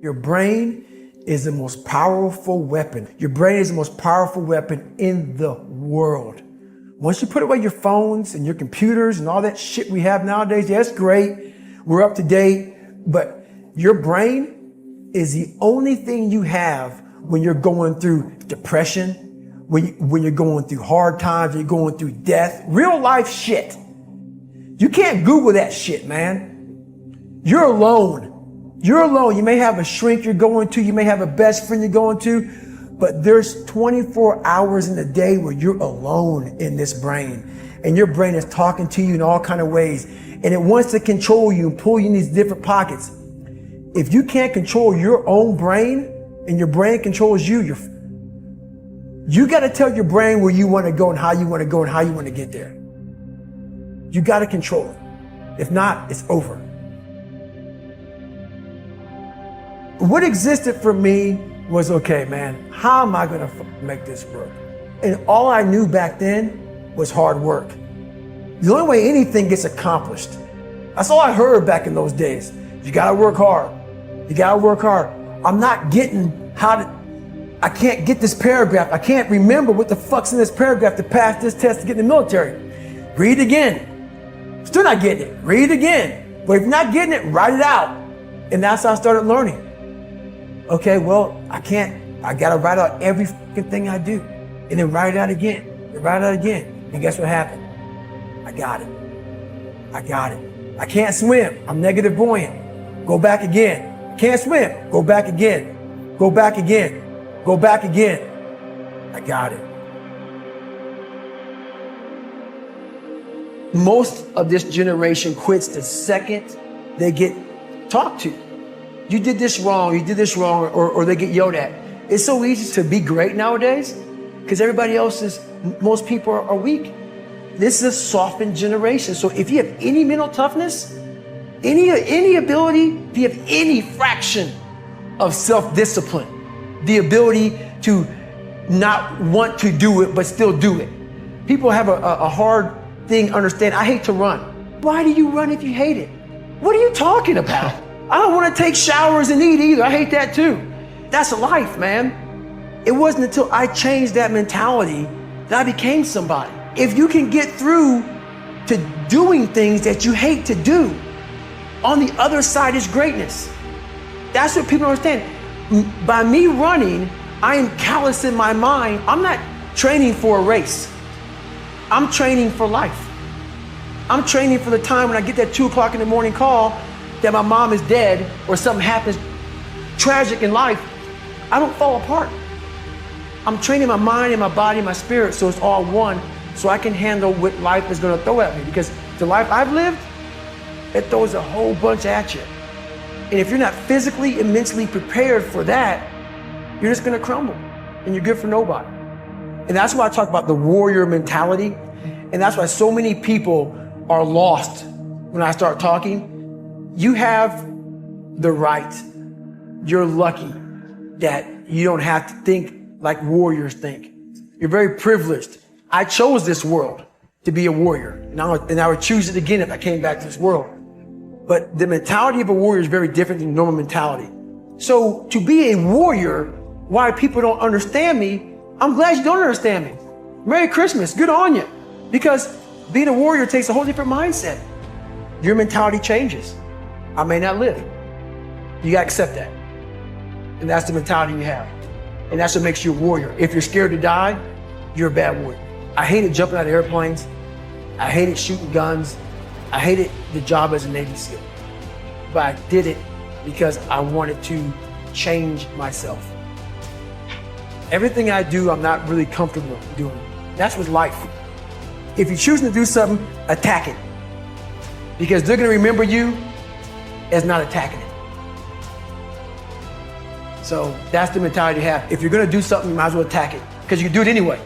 Your brain is the most powerful weapon. Your brain is the most powerful weapon in the world. Once you put away your phones and your computers and all that shit we have nowadays, yeah, that's great. We're up to date, but your brain is the only thing you have when you're going through depression, when you're going through hard times, you're going through death, real life shit. You can't Google that shit, man. You're alone. You're alone. You may have a shrink you're going to, you may have a best friend you're going to, but there's 24 hours in the day where you're alone in this brain. And your brain is talking to you in all kinds of ways. And it wants to control you and pull you in these different pockets. If you can't control your own brain and your brain controls you, you got to tell your brain where you want to go and how you want to go and how you want to get there. You got to control it. If not, it's over. What existed for me was, okay, man, how am I going to make this work? And all I knew back then was hard work. The only way anything gets accomplished. That's all I heard back in those days. You got to work hard. You got to work hard. I'm not getting I can't get this paragraph. I can't remember what the fuck's in this paragraph to pass this test to get in the military. Read it again. Still not getting it. Read it again. But if you're not getting it, write it out. And that's how I started learning. Okay, well, I gotta write out every fucking thing I do. And then write it out again. And write it out again. And guess what happened? I got it. I can't swim. I'm negative buoyant. Go back again. Can't swim. Go back again. Go back again. Go back again. I got it. Most of this generation quits the second they get talked to. You did this wrong, or they get yelled at. It's so easy to be great nowadays because most people are weak. This is a softened generation. So if you have any mental toughness, any ability, if you have any fraction of self-discipline, the ability to not want to do it, but still do it. People have a hard thing understand. I hate to run. Why do you run if you hate it? What are you talking about? I don't want to take showers and eat either. I hate that too. That's life, man. It wasn't until I changed that mentality that I became somebody. If you can get through to doing things that you hate to do, on the other side is greatness. That's what people don't understand. By me running, I am callous in my mind. I'm not training for a race. I'm training for life. I'm training for the time when I get that 2 o'clock in the morning call that my mom is dead or something happens tragic in life. I don't fall apart. I'm training my mind and my body and my spirit so it's all one, so I can handle what life is going to throw at me. Because the life I've lived, it throws a whole bunch at you. And if you're not physically and mentally prepared for that, you're just going to crumble and you're good for nobody. And that's why I talk about the warrior mentality. And that's why so many people are lost when I start talking. You have the right. You're lucky that you don't have to think like warriors think. You're very privileged. I chose this world to be a warrior. And I would choose it again if I came back to this world. But the mentality of a warrior is very different than normal mentality. So to be a warrior, why people don't understand me, I'm glad you don't understand me. Merry Christmas, good on you. Because being a warrior takes a whole different mindset. Your mentality changes. I may not live. You gotta accept that. And that's the mentality you have. And that's what makes you a warrior. If you're scared to die, you're a bad warrior. I hated jumping out of airplanes. I hated shooting guns. I hated the job as a Navy SEAL. But I did it because I wanted to change myself. Everything I do, I'm not really comfortable doing. That's with life. If you're choosing to do something, attack it. Because they're gonna remember you as not attacking it. So that's the mentality you have. If you're gonna do something, you might as well attack it, because you can do it anyway.